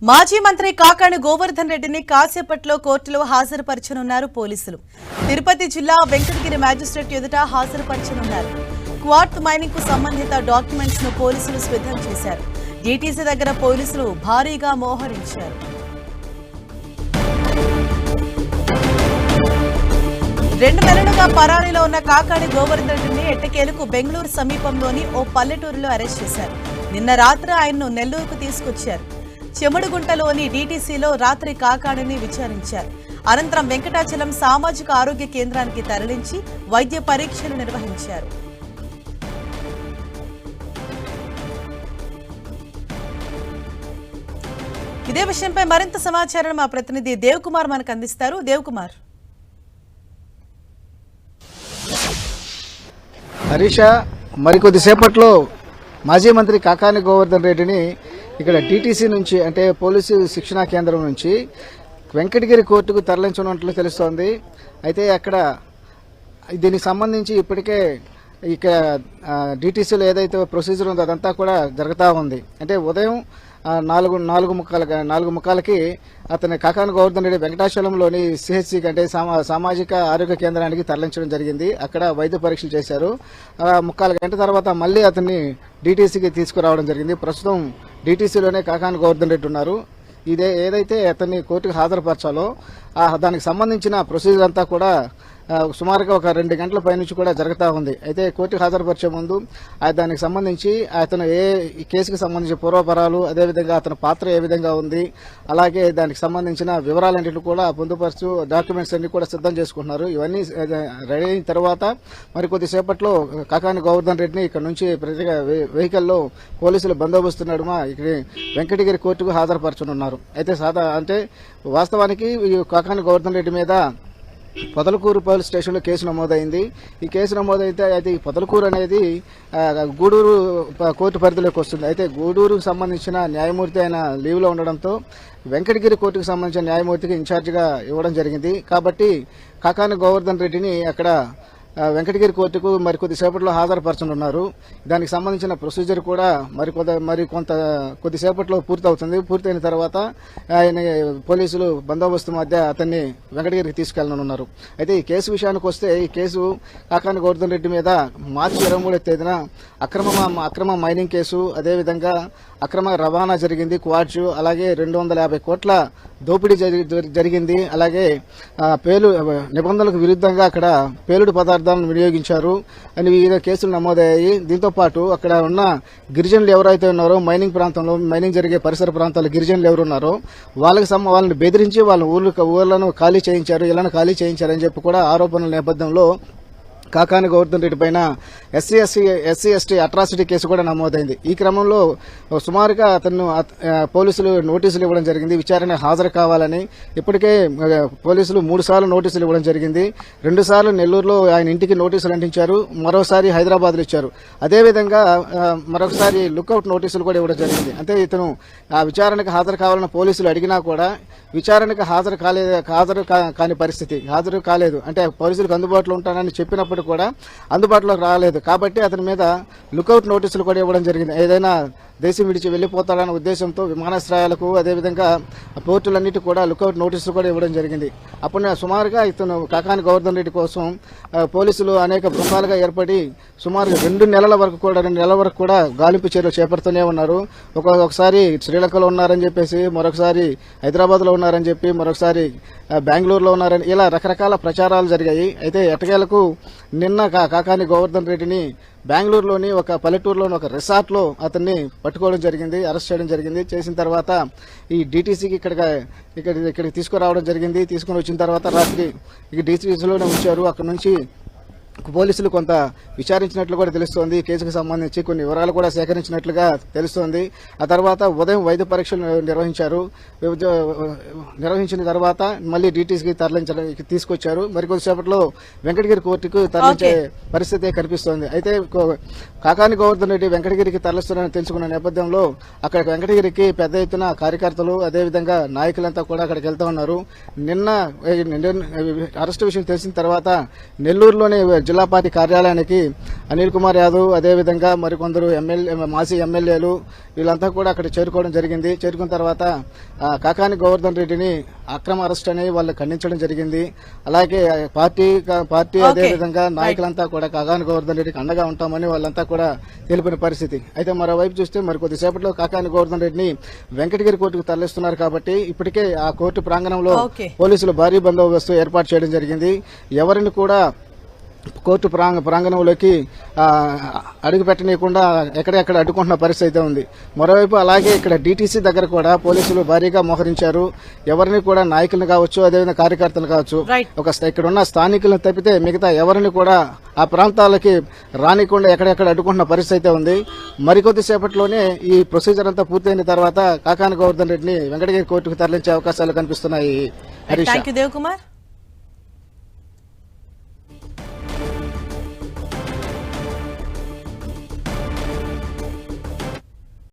మాజీ మంత్రి కాకాణి గోవర్ధన్ రెడ్డిని కాసేపట్లో కోర్టులో హాజరుపరచనున్నారు పోలీసులు. తిరుపతి జిల్లా వెంకటగిరి మ్యాజిస్ట్రేట్ ఎదుట హాజరుపరచనున్నారు. క్వార్త్ మైనింగ్ కు సంబంధిత డాక్యుమెంట్స్ ను పోలీసులు సిద్ధం చేశారు. జీటీసీ దగ్గర పోలీసులు భారీగా మోహరించారు. రెండు నెలలుగా పరారీలో ఉన్న కాకాణి గోవర్ధన్ రెడ్డిని ఎట్టకేలకు బెంగళూరు సమీపంలోని ఓ పల్లెటూరులో అరెస్ట్ చేశారు. నిన్న రాత్రి ఆయన్ను నెల్లూరుకు తీసుకొచ్చారు. చెమడుగుంటలోని డీటీసీలో రాత్రి కాకాణిని విచారించారు. అనంతరం వెంకటాచలం సామాజిక ఆరోగ్య కేంద్రానికి తరలించి వైద్య పరీక్షలు నిర్వహించారు. ఇదే విషయంపై మరింత సమాచారం మా ప్రతినిధి దేవ్ కుమార్ మనకు అందిస్తారు. దేవ్ కుమార్. హరీష, మరికొద్దిసేపట్లో మాజీ మంత్రి కాకాణి గోవర్ధన్ రెడ్డిని ఇక్కడ టీటీసీ నుంచి అంటే పోలీసు శిక్షణా కేంద్రం నుంచి వెంకటగిరి కోర్టుకు తరలించనున్నట్లు తెలుస్తోంది. అయితే అక్కడ దీనికి సంబంధించి ఇప్పటికే ఇక డీటీసీలో ఏదైతే ప్రొసీజర్ ఉందో అదంతా కూడా జరుగుతూ ఉంది. అంటే ఉదయం 4:45కి అతని కాకాణి గోవర్ధన్ రెడ్డి వెంకటాచలంలోని సిహెచ్సి అంటే సామాజిక ఆరోగ్య కేంద్రానికి తరలించడం జరిగింది. అక్కడ వైద్య పరీక్షలు చేశారు. 3:45 గంటల తర్వాత మళ్ళీ అతన్ని డీటీసీకి తీసుకురావడం జరిగింది. ప్రస్తుతం డీటీసీలోనే కాకాణి గోవర్ధన్ రెడ్డి ఉన్నారు. ఏదైతే అతన్ని కోర్టుకు హాజరుపరచాలో దానికి సంబంధించిన ప్రొసీజర్ అంతా కూడా సుమారుగా ఒక 2 గంటల పైనుంచి కూడా జరుగుతూ ఉంది. అయితే కోర్టుకు హాజరుపరిచే ముందు దానికి సంబంధించి అతను ఈ కేసుకు సంబంధించి పూర్వపరాలు, అదేవిధంగా అతని పాత్ర ఏ విధంగా ఉంది, అలాగే దానికి సంబంధించిన వివరాలన్నింటినీ కూడా పొందుపరుచు డాక్యుమెంట్స్ అన్ని కూడా సిద్ధం చేసుకుంటున్నారు. ఇవన్నీ రెడీ అయిన తర్వాత మరికొద్దిసేపట్లో కాకాణి గోవర్ధన్ రెడ్డిని ఇక్కడ నుంచి ప్రత్యేక వెహికల్లో పోలీసులు బందోబస్తు నడుమ ఇక్కడ వెంకటగిరి కోర్టుకు హాజరుపరచనున్నారు. అయితే వాస్తవానికి కాకాణి గోవర్ధన్ రెడ్డి మీద పొదలకూరు పోలీస్ స్టేషన్లో కేసు నమోదైంది. ఈ కేసు నమోదైతే అయితే ఈ పొదలకూరు అనేది గూడూరు కోర్టు పరిధిలోకి వస్తుంది. అయితే గూడూరుకు సంబంధించిన న్యాయమూర్తి ఆయన లీవ్లో ఉండడంతో వెంకటగిరి కోర్టుకు సంబంధించిన న్యాయమూర్తికి ఇన్ఛార్జిగా ఇవ్వడం జరిగింది. కాబట్టి కాకాణి గోవర్ధన్ రెడ్డిని అక్కడ వెంకటగిరి కోర్టుకు కొద్దిసేపట్లో హాజరుపరచనున్నారు. దానికి సంబంధించిన ప్రొసీజర్ కూడా కొద్దిసేపట్లో పూర్తవుతుంది. పూర్తయిన తర్వాత ఆయన పోలీసులు బందోబస్తు మధ్య అతన్ని వెంకటగిరికి తీసుకెళ్లనున్నారు. అయితే ఈ కేసు విషయానికి వస్తే ఈ కేసు కాకాణి గోవర్ధన్ రెడ్డి మీద మార్చి 23వ తేదీన అక్రమ మైనింగ్ కేసు, అదేవిధంగా అక్రమ రవాణా జరిగింది, క్వార్ట్జ్, అలాగే 250 కోట్ల దోపిడీ జరిగింది. అలాగే నిబంధనలకు విరుద్ధంగా అక్కడ పేలుడు పదార్థాలను వినియోగించారు అని వివిధ కేసులు నమోదయ్యాయి. దీంతో పాటు అక్కడ ఉన్న గిరిజనులు ఎవరైతే ఉన్నారో మైనింగ్ ప్రాంతంలో మైనింగ్ జరిగే పరిసర ప్రాంతాల్లో గిరిజనులు ఎవరున్నారో వాళ్ళని బెదిరించి వాళ్ళ ఊర్లను ఖాళీ చేయించారు, ఇళ్లను ఖాళీ చేయించారని చెప్పి కూడా ఆరోపణల నేపథ్యంలో కాకాణి గోవర్ధన్ రెడ్డి పైన ఎస్సీ/ఎస్టీ అట్రాసిటీ కేసు కూడా నమోదైంది. ఈ క్రమంలో సుమారుగా అతను పోలీసులు నోటీసులు ఇవ్వడం జరిగింది, విచారణ హాజరు కావాలని. ఇప్పటికే పోలీసులు 3 సార్లు నోటీసులు ఇవ్వడం జరిగింది. 2 సార్లు నెల్లూరులో ఆయన ఇంటికి నోటీసులు అంటించారు, మరోసారి హైదరాబాద్లో ఇచ్చారు. అదేవిధంగా మరొకసారి లుకౌట్ నోటీసులు కూడా ఇవ్వడం జరిగింది. అంటే ఇతను ఆ విచారణకు హాజరు కావాలని పోలీసులు అడిగినా కూడా విచారణకు హాజరు కాని పరిస్థితి, హాజరు కాలేదు. అంటే పోలీసులకు అందుబాటులో ఉంటానని చెప్పినప్పుడు కూడా అందుబాటులోకి రాలేదు. కాబట్టి అతని మీద లుకౌట్ నోటీసులు కూడా ఇవ్వడం జరిగింది. ఏదైనా దేశం విడిచి వెళ్లిపోతాడన్న ఉద్దేశంతో విమానాశ్రయాలకు, అదేవిధంగా పోర్టులన్నిటి కూడా లుకౌట్ నోటీసులు కూడా ఇవ్వడం జరిగింది. అప్పుడు సుమారుగా ఇతను కాకాణి గోవర్ధన్ రెడ్డి కోసం పోలీసులు అనేక బృందాలుగా ఏర్పడి సుమారు 2 నెలల వరకు కూడా గాలింపు చర్యలు చేపడుతూనే ఉన్నారు. ఒకసారి శ్రీలంకలో ఉన్నారని చెప్పేసి, మరొకసారి హైదరాబాద్లో ఉన్నారని చెప్పి, మరొకసారి బెంగళూరులో ఉన్నారని, ఇలా రకరకాల ప్రచారాలు జరిగాయి. అయితే ఎట్టకేలకు నిన్న కాకాణి గోవర్ధన్ రెడ్డిని బెంగళూరులోని ఒక పల్లెటూరులోని ఒక రిసార్ట్లో అతన్ని పట్టుకోవడం జరిగింది, అరెస్ట్ చేయడం జరిగింది. చేసిన తర్వాత ఈ డీటీసీకి ఇక్కడికి తీసుకురావడం జరిగింది. తీసుకుని వచ్చిన తర్వాత రాత్రి ఇక డీటీసీలోనే ఉంచారు. అక్కడ నుంచి పోలీసులు కొంత విచారించినట్లు కూడా తెలుస్తోంది. కేసుకు సంబంధించి కొన్ని వివరాలు కూడా సేకరించినట్లుగా తెలుస్తోంది. ఆ తర్వాత ఉదయం వైద్య పరీక్షలు నిర్వహించిన తర్వాత మళ్ళీ డీటీసీకి తీసుకొచ్చారు. మరికొద్దిసేపట్లో వెంకటగిరి కోర్టుకు తరలించే పరిస్థితి కనిపిస్తోంది. అయితే కాకాణి గోవర్ధన్ రెడ్డి వెంకటగిరికి తరలిస్తున్నారని తెలుసుకున్న నేపథ్యంలో అక్కడ వెంకటగిరికి పెద్ద ఎత్తున కార్యకర్తలు, అదేవిధంగా నాయకులంతా కూడా అక్కడికి వెళ్తా ఉన్నారు. నిన్న అరెస్టు విషయం తెలిసిన తర్వాత నెల్లూరులోనే జిల్లా పార్టీ కార్యాలయానికి అనిల్ కుమార్ యాదవ్ అదేవిధంగా మరికొందరు మాజీ ఎమ్మెల్యేలు వీళ్ళంతా కూడా అక్కడ చేరుకోవడం జరిగింది. చేరుకున్న తర్వాత కాకాని గోవర్ధన్ రెడ్డిని అక్రమ అరెస్ట్ అని వాళ్ళు ఖండించడం జరిగింది. అలాగే పార్టీ అదేవిధంగా నాయకులంతా కూడా కాకాని గోవర్ధన్ రెడ్డికి అండగా ఉంటామని వాళ్ళంతా కూడా తెలిపిన పరిస్థితి. అయితే మరోవైపు చూస్తే మరి కొద్దిసేపట్లో కాకాని గోవర్ధన్ రెడ్డిని వెంకటగిరి కోర్టుకు తరలిస్తున్నారు కాబట్టి ఇప్పటికే ఆ కోర్టు ప్రాంగణంలో పోలీసులు భారీ బందోబస్తు ఏర్పాటు చేయడం జరిగింది. ఎవరిని కూడా కోర్టు ప్రాంగణంలోకి అడుగు పెట్టనీయకుండా ఎక్కడెక్కడ అడ్డుకుంటున్న పరిస్థితి అయితే ఉంది. మరోవైపు అలాగే ఇక్కడ డీటీసీ దగ్గర కూడా పోలీసులు భారీగా మోహరించారు. ఎవరిని కూడా నాయకులను కావచ్చు అదేవిధంగా కార్యకర్తలు కావచ్చు ఇక్కడ ఉన్న స్థానికులను తప్పితే మిగతా ఎవరిని కూడా ఆ ప్రాంతాలకి రానికుండా ఎక్కడెక్కడ అడ్డుకుంటున్న పరిస్థితి అయితే ఉంది. మరికొద్ది సేపట్లోనే ఈ ప్రొసీజర్ అంతా పూర్తయిన తర్వాత కాకాని గోవర్ధన్ రెడ్డిని వెంకటగిరి కోర్టుకు తరలించే అవకాశాలు కనిపిస్తున్నాయి. థాంక్యూ దేవ్ కుమార్.